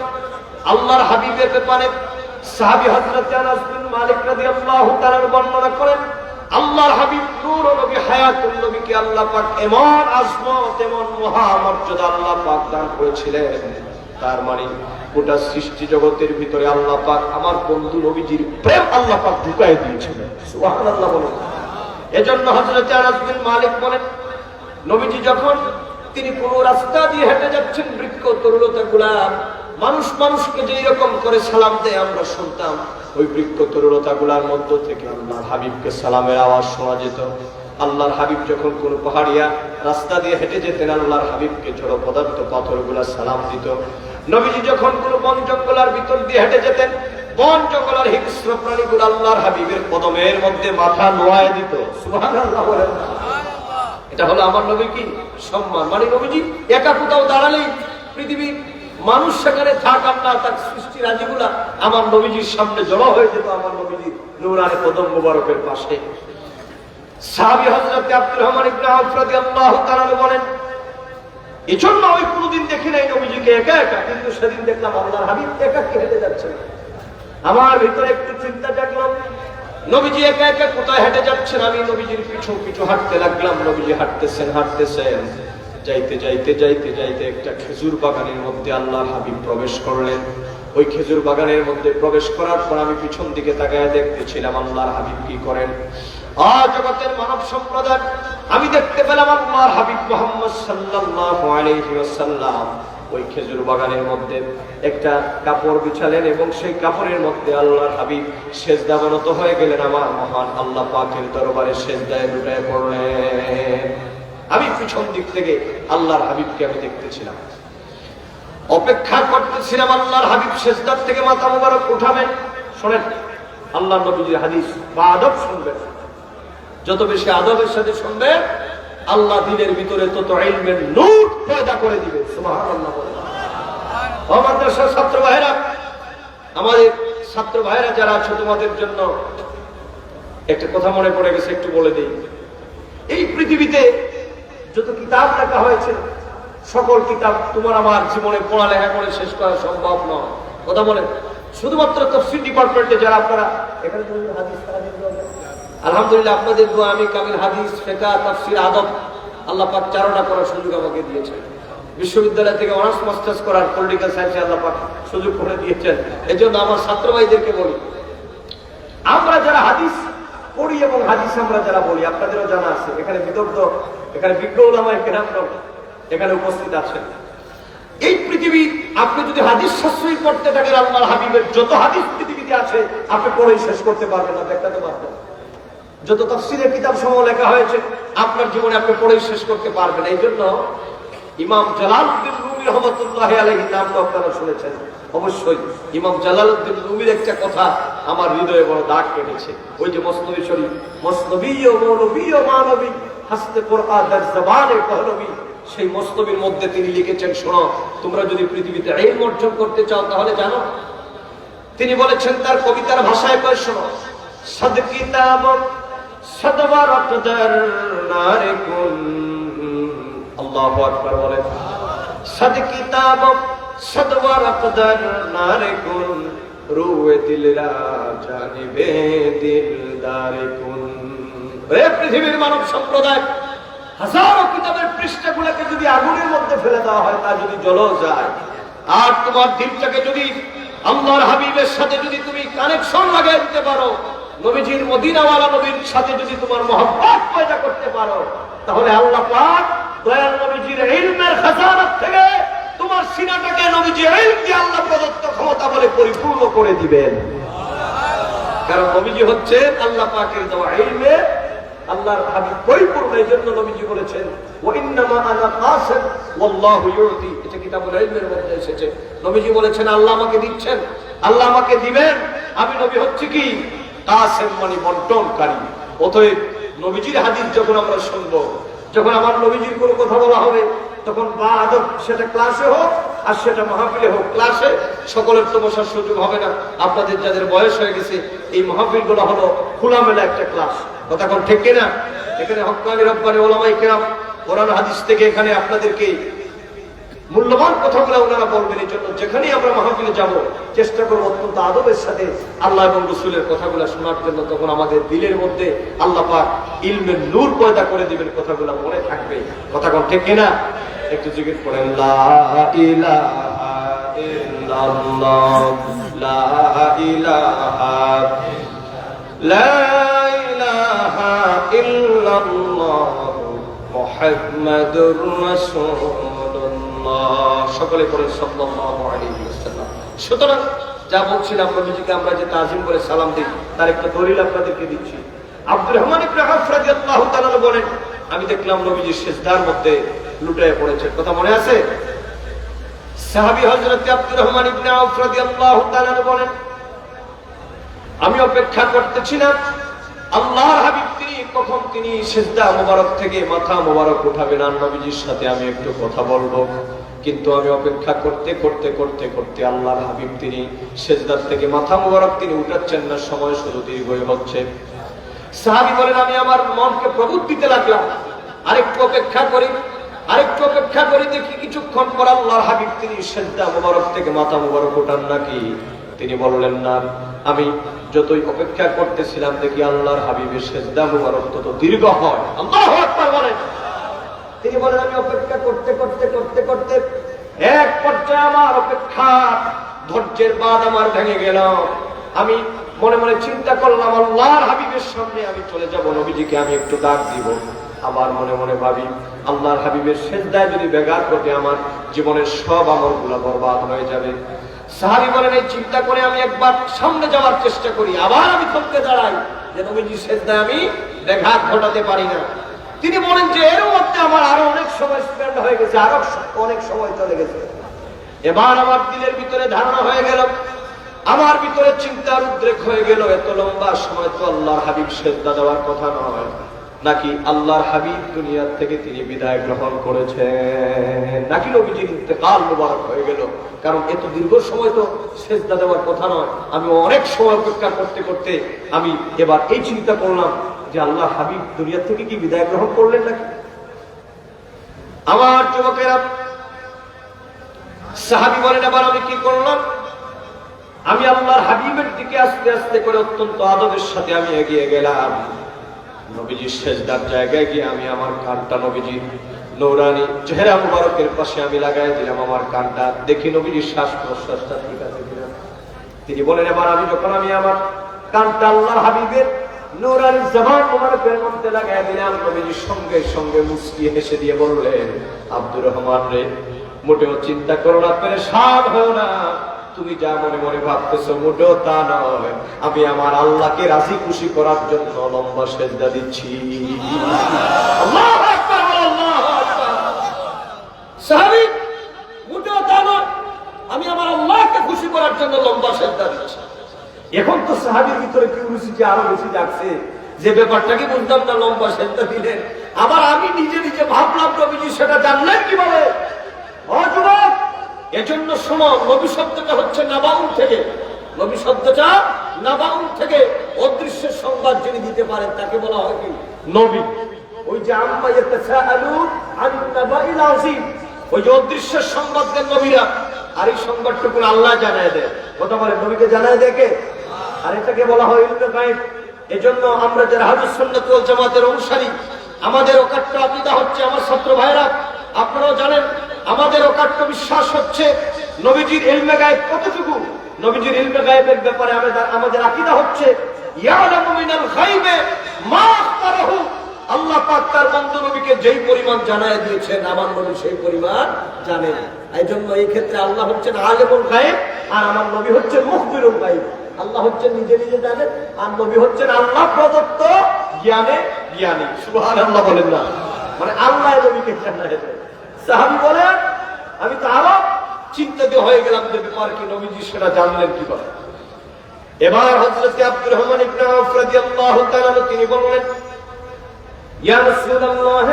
আল্লাহর হাবিবের ব্যাপারে সাহাবী হযরত আনাস বিন মালিক রাদিয়াল্লাহু তাআলা বর্ণনা করেন, আল্লাহর হাবিব নূর নবী হায়াতুন নবীকে আল্লাহ পাক এমন আজমত, এমন মহামর্যাদা আল্লাহ পাক দান করেছিলেন, তার মানে গোটা সৃষ্টি জগতের ভিতরে আল্লাহ পাক আমার বন্ধু নবীজির প্রেম আল্লাহ পাক ঢুকায় দিয়েছিলেন। সুবহানাল্লাহ বলেন। এজন্য হযরত আনাস বিন মালিক বলেন, নবীজি যখন তিনি কোন রাস্তা দিয়ে হেঁটে যাচ্ছেন, বৃক্ষ তরুলতা গুলা মানুষ মানুষকে যেই রকম করে সালাম দেয় আমরা শুনতাম, ওই বৃক্ষ তরুলতা গুলার মধ্য থেকে আল্লাহর হাবিবকে সালামের আওয়াজ শোনা যেত। আল্লাহর হাবিব যখন কোন পাহাড়িয়া রাস্তা দিয়ে হেঁটে যেতেন, আল্লাহর হাবিবকে জড় পদার্থ পাথরগুলা সালাম দিত। নবীজি যখন কোন বন জঙ্গলার ভিতর দিয়ে হেঁটে যেতেন, বন জঙ্গলার হিংস্র প্রাণীগুলো আল্লাহর হাবিবের কদমের মধ্যে মাথা নোয়ায় দিত। সুবহানাল্লাহ বলেন। এটা হলো আমার নবী কি সম্মান। মানে নবীজি একা কোথাও দাঁড়ালেই পৃথিবীর মানুষ সেখানে থাক আর না থাক, সৃষ্টি রাজিগুলা আমার নবীজির সামনে জড়ো হয়ে যেত আমার নবীজির নূরানি কদম মোবারকের পাশে। সাহাবী হযরত আব্দুর রহমান ইবনে আওফ রাদিয়াল্লাহু তাআলা বলেন, এজন্য আমি কোনোদিন দেখি নাই নবীজিকে একা একা, কিন্তু সেদিন দেখলাম আল্লাহর হাবিব একা হেঁটে যাচ্ছেন। আমার ভিতরে একটু চিন্তা জাগলো, নবীজি একা একা কোথায় হেঁটে যাচ্ছেন? আমি নবীজির পিছু পিছু হাঁটতে লাগলাম। নবীজি হাঁটতেছেন হাঁটতেছেন, যাইতে যাইতে যাইতে যাইতে একটা খেজুর বাগানের মধ্যে আল্লাহর হাবিব প্রবেশ করলেন। ওই খেজুর বাগানের মধ্যে প্রবেশ করার পর আমি পিছন দিকে তাকায় দেখতেছিলাম আল্লাহর হাবিব কি করেন। জগতের মানব সম্প্রদায়, আমি দেখতে পেলাম আল্লাহর হাবিব মুহাম্মদ সাল্লাল্লাহু আলাইহি ওয়াসাল্লাম ওই খেজুর বাগানের মধ্যে একটা কাপড় বিছালেন এবং সেই কাপড়ের মধ্যে আল্লাহর হাবিব সেজদাবনত হয়ে গেলেন। আমার মহান আল্লাহ পাকের দরবারে সেজদায় লুটায় পড়লেন। আমি পিছন দিক থেকে আল্লাহর হাবিবকে আমি দেখতেছিলাম। অপেক্ষা করতেছিলাম আল্লাহর হাবিব সেজদার থেকে মাথা মোবারক উঠাবেন। শোনেন আল্লাহর নবীর হাদিস বা আদব শুনবেন, যত বেশি আদবের সাথে শুনবেন আল্লাহ দিনের ভিতরে তত ইলমের নূর পয়দা করে দিবে। সুবহানাল্লাহ। ও মাদ্রাসার ছাত্র ভাইরা, আমাদের ছাত্র ভাইরা যারা আছো, তোমাদের জন্য একটা কথা মনে পড়ে গেছে, একটু বলে দিই। এই পৃথিবীতে যত কিতাব লেখা হয়েছে, সকল কিতাব তোমার আমার জীবনে পড়ালেখা করে শেষ করা সম্ভব নয়। কথা বলে শুধুমাত্র তাফসীর ডিপার্টমেন্টে যারা আপনারা এখানে হাদিস আলহামদুলিল্লাহ, আপনাদের দোয়া আমি কামিল হাদিস, ফিকহ, তাফসীর, আদব আল্লাহ পাক চারণা করার সুযোগ আমাকে দিয়েছেন। বিশ্ববিদ্যালয় থেকে অনার্স মাস্টার্স করার পলিটিক্যাল সায়েন্সে আল্লাহ পাক সুযোগ করে দিয়েছেন। এই জন্য আমার ছাত্র ভাইদেরকে বলি, আমরা যারা হাদিস পড়ি এবং হাদিস আমরা যারা বলি, আপনাদেরও জানা আছে, এখানে বিদগ্ধ, এখানে বিজ্ঞ উলামায়ে কেরাম এখানে উপস্থিত আছেন। এই পৃথিবী আপনি যদি হাদিস সাশ্রয়ী করতে থাকেন, আল্লাহর হাবিবের যত হাদিস পৃথিবীতে আছে আপনি পড়েই শেষ করতে পারবেন না, দেখাতে পারবেন। যত তাফসীরের কিতাব সমূহ লেখা হয়েছে আপনার জীবনে আপনি পড়েই শেষ করতে পারবেন। এই জন্য ইমাম জালালউদ্দিন রুমি রাহমাতুল্লাহি আলাইহির নাম তো আপনারা শুনেছেন অবশ্যই। ইমাম জালালউদ্দিন রুমির একটা কথা আমার হৃদয়ে বড় দাগ কেটেছে। ওই যে মসনবী শরীফ, মসনবী ও মৌলবী ও মানবী হাসতে কোরআন দার জবানে পহলবী, সেই মসনবীর মধ্যে তিনি লিখেছেন, শোনো তোমরা যদি পৃথিবীতে ইলম অর্জন করতে চাও তাহলে জানো। তিনি বলেছেন তার কবিতার ভাষায় কয়, শোনো, সদ কিতাব সদওয়ারত দার নারে কুন, আল্লাহু আকবার বলেন, সদ কিতাব সদওয়ারত দার নারে কুন, রুয়ে দিলরা জানিবে দিলদারে কুন। হে পৃথিবীর মানব সম্প্রদায়, হাজারো কিতাবের পৃষ্ঠাগুলোকে যদি আগুনের মধ্যে ফেলে দেওয়া হয়, তা যদি জ্বলেও যায়, আর তোমার দিলটাকে যদি আল্লাহর হাবিবের সাথে যদি তুমি কানেকশন লাগাই দিতে পারো, নবীজির মদিনাওয়ালা নবীর সাথে যদি তোমার মহব্বত পয়দা করতে পারো, তাহলে আল্লাহ পাক দয়াল নবীজির ইলমের খাজানা থেকে তোমার সিনাটাকে নবীজির ইলম দিয়ে আল্লাহ প্রদত্ত ক্ষমতা বলে পরিপূর্ণ করে দিবেন। কারণ নবীজি হচ্ছে আল্লাহ পাকের দেওয়া ইলমে আল্লাহর হাবিব পরিপূর্ণ। এই জন্য নবীজি বলেছেন, ওয়া ইন্নামা আনা কাসিম ওয়াল্লাহু ইউতি, এটা কিতাবুল ইলমের মধ্যে এসেছে। নবীজি বলেছেন আল্লাহ আমাকে দিচ্ছেন, আল্লাহ আমাকে দিবেন। আমি নবী হচ্ছে কি কাসিম, মানে বন্টনকারী। অতএব নবীজির হাদিস যখন আমরা শুনবো, যখন আমার নবীজির কোনো কথা বলা হবে, তখন বা আদব, সেটা ক্লাসে হোক আর সেটা মাহফিলে হোক, ক্লাসে সকলের তো বসার সুযোগ হবে না। আপনাদের যাদের বয়স হয়ে গেছে, এই মাহফিলগুলো হলো খোলামেলা একটা ক্লাস। কথা কোন ঠিক কিনা? এখানে হক্কানি রব্বানি ওলামায়ে কেরাম কোরআন হাদিস থেকে এখানে আপনাদেরকে মূল্যবান কথাগুলো ওনারা বলবেন। এই জন্য যেখানেই আমরা মাহফিলে যাব, চেষ্টা করবো অত্যন্ত আদবের সাথে আল্লাহ এবং রাসূলের কথাগুলো শোনার জন্য। তখন আমাদের দিলের মধ্যে আল্লাহ পাক ইলমের নূর পয়দা করে দিবেন, কথাগুলো মনে থাকবে। কথা কোন ঠিক কিনা? একটু জিকির করেন, লা ইলাহা ইল্লাল্লাহ, লা ইলাহা, লা ইলাহা ইল্লাল্লাহ মুহাম্মাদুর রাসূলুল্লাহ। সকলে পড়েন সাল্লাল্লাহু আলাইহি ওয়াসাল্লাম। সুতরাং যা বলছিলাম, নবীজিকে আমরা যে তাজিম করে সালাম দিই, তার একটা দলিল আপনাদেরকে দিচ্ছি। আব্দুর রহমান ইবনে আওফ রাদিয়াল্লাহু তাআলা বলেন, আমি দেখলাম নবীজি সিজদার মধ্যে লুটিয়ে পড়েছেন। কথা মনে আছে? সাহাবী হযরত আব্দুর রহমান ইবনে আওফ রাদিয়াল্লাহু তাআলা বলেন, আমি অপেক্ষা করতেছিলাম আল্লাহর হাবিব কখন তিনি সিজদা মোবারক থেকে মাথা মোবারক উঠাবেন আর নবীজির সাথে আমি একটু কথা বলবো। কিন্তু আমি অপেক্ষা করতে করতে করতে করতে আল্লাহর হাবিব তিনি সিজদার থেকে মাথা মোবারক তিনি উঠাচ্ছেন না, সময় শুধু দীর্ঘ হচ্ছে। সাহাবী বলেন, আমি আমার মনকে প্রবোধ দিতে লাগলাম, আরেকটু অপেক্ষা করি, আরেকটু অপেক্ষা করি, দেখি কিছুক্ষণ পর আল্লাহর হাবিব তিনি সিজদা মোবারক থেকে মাথা মোবারক উঠান নাকি। তিনি বললেন না। আমি যতই অপেক্ষা করতেছিলাম, দেখি আল্লাহর হাবিবের সিজদা মুবারক তত দীর্ঘ হয়। আল্লাহু আকবার বলেন। তিনি বলেন, আমি অপেক্ষা করতে করতে করতে করতে এক পর্যায়ে আমার অপেক্ষা ধৈর্যের বাঁধ আমার ভেঙে গেল। আমি মনে মনে চিন্তা করলাম, আল্লাহর হাবিবের সামনে আমি চলে যাব, নবীজিকে আমি একটু ডাক দিব। আবার মনে মনে ভাবি, আল্লাহর হাবিবের সিজদায় যদি ব্যাঘাত ঘটে, আমার জীবনের সব আমলগুলো বরবাদ হয়ে যাবে। সাহাবী বলেন, এই চিন্তা করে আমি একবার সামনে যাওয়ার চেষ্টা করি, আবার আমি থমকে দাঁড়াই যে নবীজির সিজদায় আমি ব্যাঘাত ঘটাতে পারি না। তিনি বলেন যে এর মধ্যে আমার আরো অনেক সময় স্পেন্ড হয়ে গেছে, আরো অনেক সময় চলে গেছে। এবার আমার দিলের ভিতরে ধারণা হয়ে গেল, আমার ভিতরে চিন্তার উদ্রেক হয়ে গেল, এত লম্বা সময় তো আল্লাহর হাবিব সেজদা দেওয়ার কথা নয়, নাকি আল্লাহর হাবিব দুনিয়ার থেকে তিনি বিদায় গ্রহণ করেছেন, নাকি নবীজির ইন্তেকাল মুবারক হয়ে গেল। কারণ এত দীর্ঘ সময় তো সেজদা দেওয়ার কথা নয়। আমি অনেক সময় অপেক্ষা করতে করতে আমি এবার এই চিন্তা করলাম যে আল্লাহর হাবিব দুনিয়ার থেকে কি বিদায় গ্রহণ করলেন নাকি। আমার যুবকেরা, সাহাবী বলেন, এবার আমি কি করলাম, আমি আল্লাহর হাবিবের দিকে আস্তে আস্তে করে অত্যন্ত আদবের সাথে আমি এগিয়ে গেলাম। নবীজির সেজদার জায়গায় গিয়ে আমি আমার কানটা নবীজির নূরানি চেহারা মুবারকের পাশে আমি লাগাই দিলাম আমার কানটা, দেখি নবীজির শ্বাস প্রশ্বাসটা ঠিক আছে কিনা। তিনি বলেন, এবার আমি যখন আমি আমার কানটা আল্লাহর হাবিবের নূরানি জবান মুবারকের মধ্যে লাগাই দিলাম, নবীজির সঙ্গে সঙ্গে মুস্কি হেসে দিয়ে বললেন, আব্দুর রহমান রে, মোটেও চিন্তা করো না, পেরেশান হও না, তুমি যা মনে মনে ভাবতেছো মোটেও তা নয়, আমি আমার আল্লাহকে রাজি খুশি করার জন্য লম্বা সেজদা দিচ্ছি। আল্লাহু আকবার, আল্লাহু আকবার। সাহাবী, মোটেও তা নয়, আমি আমার আল্লাহকে খুশি করার জন্য লম্বা সেজদা দিচ্ছি। এখন তো সাহাবীর ভিতরে কিউরিওসিটি আরো বেশি জাগছে, যে ব্যাপারটাকে বুঝতাম না, লম্বা সেজদা দিলেন। আবার আমি নিজে নিজে ভাবলাম, নবীজি সেটা জানলেন কিভাবে? যুবক, এজন্য শোনো, নবী শব্দটা হচ্ছে নাবাউন থেকে, নবী শব্দটা নাবাউন থেকে, অদৃশ্যের সংবাদ যিনি দিতে পারেন তাকে বলা হয় কি নবী। ওই যে আম্মা ইয়াতাসাআলুন আনিন নাবাইল আযীম, ওই যে অদৃশ্যের সংবাদ দেন নবীরা, আর এই সংবাদটুকু আল্লাহ জানায় দেয়। কথা বলে, নবীকে জানায় দেয় কে? আর এটাকে বলা হয় ইলমে গায়ব। এজন্য আমরা যারা আহলুস সুন্নাত ওয়াল জামাতের অনুসারী, আমাদের অকাট্য আকীদা হচ্ছে, আমার ছাত্র ভাইরা আপনারাও জানেন, আমাদের অকাট্য বিশ্বাস হচ্ছে নবীজির ইলমে গায়েব কতটুকু। নবীজির ইলমে গায়েবের ব্যাপারে আমাদের আকীদা হচ্ছে ইয়ালামু মিনাল গায়বে মা আখবারাহু, আল্লাহ পাক তার বন্ধু নবীকে যেই পরিমাণ জানায় দিয়েছেন, আমার নবী সেই পরিমাণ জানেন। এইজন্য এই ক্ষেত্রে আল্লাহ হচ্ছেন আলিমুল গায়ব, আর আমার নবী হচ্ছেন মুখবিরুল গায়ব। আল্লাহ হচ্ছেন নিজে নিজে জানেন, আর নবী হচ্ছেন আল্লাহ প্রদত্ত জ্ঞানে জ্ঞানী। সুবহানাল্লাহ বলেন না, মানে আল্লাহ নবীকে জানায় দেন। সাহাবী বলেন, আমি তো আরো চিন্তিত হয়ে গেলাম যে ব্যাপার কি, নবীজি সেটা জানলেন কিভাবে। এবার হযরত আব্দুর রহমান ইবনে আওফ রাদিয়াল্লাহু তাআলা তিনি বললেন, ইয়া রাসূলুল্লাহ,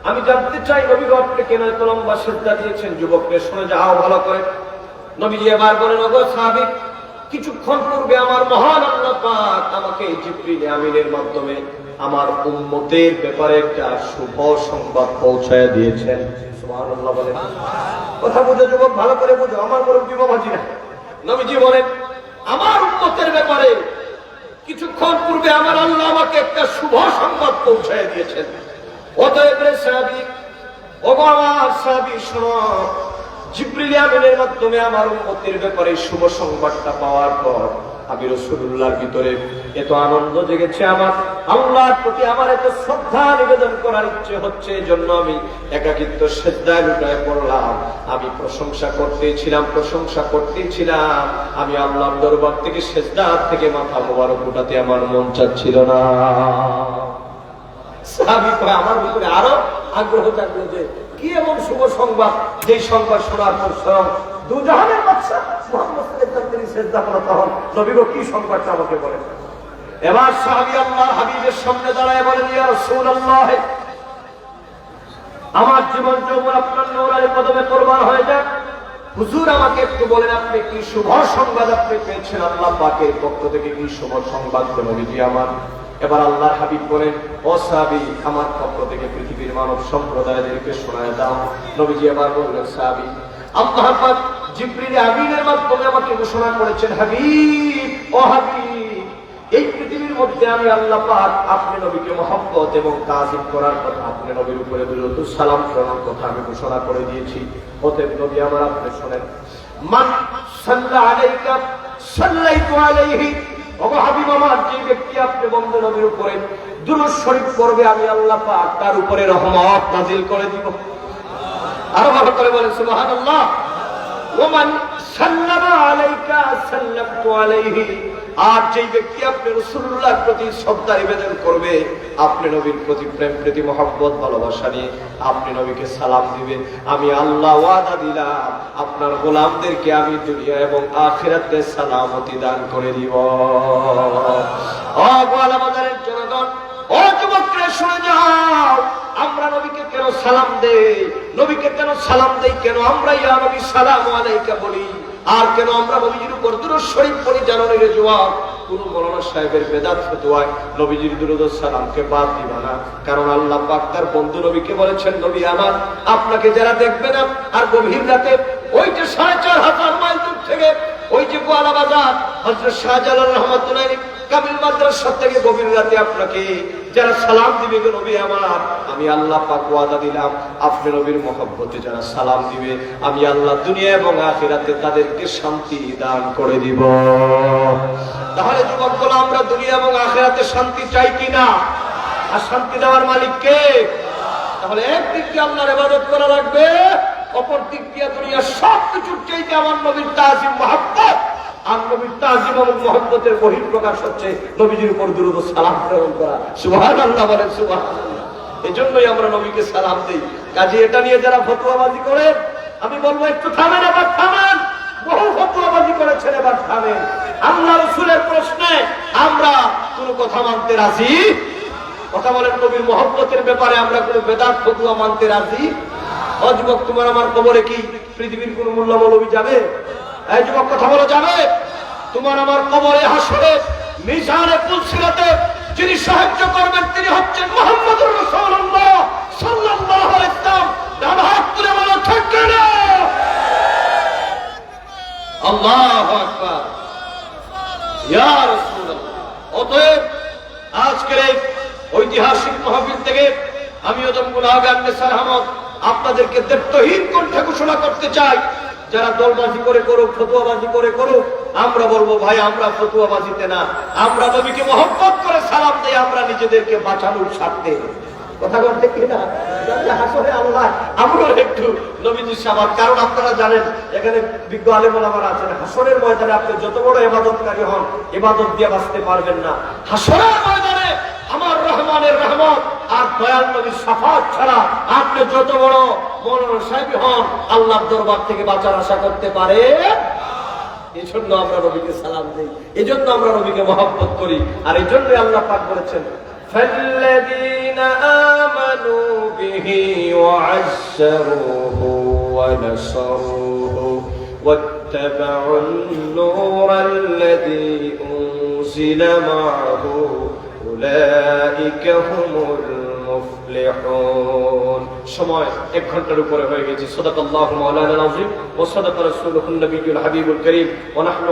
আমি জানতে চাই নবী আপনি কেন এত লম্বা সেজদা দিয়েছেন। যুবকরা শুনে যাও ভালো করে। নবীজি এবার বলেন, ওগো সাহাবী, কিছুক্ষণ পূর্বে আমার মহান আল্লাহ পাক আমাকে জিবরিল আমিনের মাধ্যমে আমার উম্মতের ব্যাপারে একটা শুভ সংবাদ পৌঁছায় দিয়েছেন। সুবহানাল্লাহ বলেন। কথা বুঝো যুবক, ভালো করে বুঝো, আমার মুরব্বি বাবাজি না। নবীজি বলেন, আমার উম্মতের ব্যাপারে কিছুক্ষণ পূর্বে আমার আল্লাহ আমাকে একটা শুভ সংবাদ পৌঁছায় দিয়েছেন। অতএব রে সাহাবী, ওগো আমার সাহাবী শোনো, জিবরিল আমিনের মাধ্যমে আমার উম্মতের ব্যাপারে শুভ সংবাদটা পাওয়ার পর আমি রাসূলুল্লাহর ভিতরে এত আনন্দ জেগেছে, আমার আল্লাহর প্রতি আমার এত শ্রদ্ধা নিবেদন করার ইচ্ছে হচ্ছে, এজন্য আমি একাকিত্ব সেজদায় লুটায় পড়লাম। আমি প্রশংসা করতেছিলাম, আমি আল্লাহর দরবার থেকে সেজদা থেকে মাথা মোবারক উঠাতে আমার মন চাচ্ছিল না। সাহাবী কয়, আমার ভিতরে আরো আগ্রহ জাগলো যে কি এমন শুভ সংবাদ, যে সংবাদ শোনার পর স্বয়ং দুজাহানের বাদশা মুহাম্মদ সাল্লাল্লাহু আলাইহি ওয়াসাল্লাম তিনি সেজদা করেন, তখন নবী গো কি সংবাদটা আমাকে বলেন। এবার সাহাবী আল্লাহর হাবিবের সামনে দাঁড়ায় বলেন, ইয়া রাসূলুল্লাহ, আমার জীবন যৌবন আপনার নূরানি কদমে কুরবান হয়ে যাক। হুজুর আমাকে একটু বলেন, আপনি কি শুভ সংবাদ আপনি পেয়েছেন আল্লাহ পাকের পক্ষ থেকে, কি শুভ সংবাদ নবীজি আমার। এবার আল্লাহর হাবিব বলেন, ও সাহাবী, আমার পক্ষ থেকে পৃথিবীর মানব সম্প্রদায়দেরকে শোনায় দাও। নবীজি এবার বললেন, সাহাবী, আল্লাহ পাক জিবরিল আমিনের মাধ্যমে আমাকে ঘোষণা করেছেন, হাবিব, ও হাবিব, এই পৃথিবীর মধ্যে আমি আল্লাহ পাক আপনি নবীকে মহব্বত এবং তাজিম করার কথা, আপনি নবীর উপরে দুরূদ সালাম শোনার কথা আমি ঘোষণা করে দিয়েছি। অতএব নবী আমার, আপনি শোনেন, মান সাল্লা আলাইকা সাল্লাইতু আলাইহি, ওগো হাবিব আমার, যে ব্যক্তি আপনি বন্ধু নবীর উপরে দুরূদ শরীফ পড়বে, আমি আল্লাহ পাক তার উপরে রহমত নাযিল করে দিব। আরো ভালো করে বলেন সুবহানাল্লাহ। ওমান সাল্লামা আলাইকা সাল্লামতু আলাইহি, আর যেই ব্যক্তি আপনি রাসূলুল্লাহর প্রতি শ্রদ্ধা নিবেদন করবে, আপনি নবীর প্রতি প্রেম প্রীতি মহব্বত ভালোবাসা নিয়ে আপনি নবীকে সালাম দিবেন, আমি আল্লাহ ওয়াদা দিলাম আপনার গোলামদেরকে আমি দুনিয়া এবং আখিরাতে সালামতি দান করে দিব। ও গোলামদের জনগণ, ও যুবকরা শুনে যাও, আমরা নবীকে কেন সালাম দেই, নবীকে কেন সালাম দেই, কেন আমরা ইয়া নবী সালামু আলাইকা বলি, আর কেন আমরা নবীজির উপর দুরূদ শরীফ পড়ি জানেন রে জওয়াব? কোন মাওলানা সাহেবের বেদাত ফতোয়ায় নবীজির দুরূদ ও সালামকে বাদ দিবা না, কারণ আল্লাহ পাক তার বন্ধু নবীকে বলেছেন, নবী আমার আপনাকে যারা দেখবে না আর গভীর রাতে ওই যে ৪৫০০ মাইল দূর থেকে ওই যে গোয়ালা বাজার হযরত শাহজালাল রহমাতুল্লাহ কামিল মাদ্রাসা থেকে গভীর রাতে আপনাকে যারা সালাম দিবে গো নবী আমার, আমি আল্লাহ পাক ওয়াদা দিলাম আপনি নবীর মহব্বতে যারা সালাম দিবে আমি আল্লাহ দুনিয়া এবং আখিরাতে তাদেরকে শান্তি দান করে দিব। তাহলে যুবকরা আমরা দুনিয়া এবং আখিরাতে শান্তি চাই কিনা? আর শান্তি দেওয়ার মালিক কে? তাহলে একদিক দিয়ে আল্লাহর ইবাদত করা লাগবে, অপর দিক দিয়ে দুনিয়ার সব কিছুর চাইতে আমার নবীর তাজিম মহব্বত, আর নবীর তাজিম এবং মহব্বতের বহিঃপ্রকাশ হচ্ছে নবীজির উপর দুরূদ ও সালাম প্রেরণ করা। সুবহানাল্লাহ বলেন সুবহানাল্লাহ। এজন্যই আমরা নবীকে সালাম দেই। কাজে এটা নিয়ে যারা ফতোয়াবাজি করে, আমি বলবো একটু থামেন, এবার থামেন। বহু ফতোয়াবাজি করেছেন, এবার থামেন। আল্লাহ রাসূলের প্রশ্নে আমরা কোনো কথা মানতে রাজি? কথা বলেন, নবীর মহব্বতের ব্যাপারে আমরা কোনো বেদাত ফতোয়া মানতে রাজি? ও যুবক, তোমার আমার কবরে কি পৃথিবীর কোন মোল্লা মৌলবী যাবে? এই যুবক কথা বলা যাবে? তোমার আমার কবরে হাসরে মিজানে পুলসিরাতে যিনি সাহায্য করবেন তিনি হচ্ছেন মুহাম্মদুর রাসূলুল্লাহ সাল্লাল্লাহু আলাইহি ওয়াসাল্লাম। ডান হাত তুলে বলো ঠিক কিনা? আল্লাহু আকবার, ইয়া রাসূলুল্লাহ। অতএব আজকের এই ঐতিহাসিক মাহফিল থেকে আমি ওদম গুনাহগার নেসার আহমদ আপনাদেরকে দায়িত্বহীন কণ্ঠে ঘোষণা করতে চাই, যারা দলবাজি করে করুক, ফতোয়াবাজি করে করুক, আমরা বলবো ভাই আমরা ফতোয়াবাজিতে না, আমরা নবীকে মহব্বত করে সালাম দেই, আমরা নিজেদেরকে বাঁচানোর স্বার্থে। কথা বলতে কিনা? হাসরে আল্লাহ আমরা একটু নবীজির সাবাত, কারণ আপনারা জানেন এখানে বিজ্ঞ আলেম ওলামারা আছেন, হাসরের ময়দানে আপনি যত বড় ইবাদতকারী হন ইবাদত দিয়ে বাঁচতে পারবেন না। হাসরের ময়দানে আমার রহমানের রহমত আর দয়াল নবীর শাফাত ছাড়া আপনি যত বড় মৌলানা সাহেব হন আল্লাহর দরবার থেকে বাঁচার আশা করতে পারে। এজন্য আমরা নবীকে সালাম দেই, এজন্য আমরা নবীকে মহব্বত করি, আর এজন্যই আল্লাহ পাক বলেছেন فَالَّذِينَ آمَنُوا بِهِ وَعَزَّرُوهُ وَنَصَرُوهُ وَاتَّبَعُوا النُّورَ الَّذِي أُنزِلَ مَعَهُ أُولَئِكَ هُمُ المفلحون। সময় 1 ঘন্টার উপরে হয়ে গেছে। সাদাকাল্লাহু মাওলানা আল-আযীম ওয়া সাদাকা রাসূলুহুন নবিয়্যুল হাবিবুল কারীম ওয়া নাহনু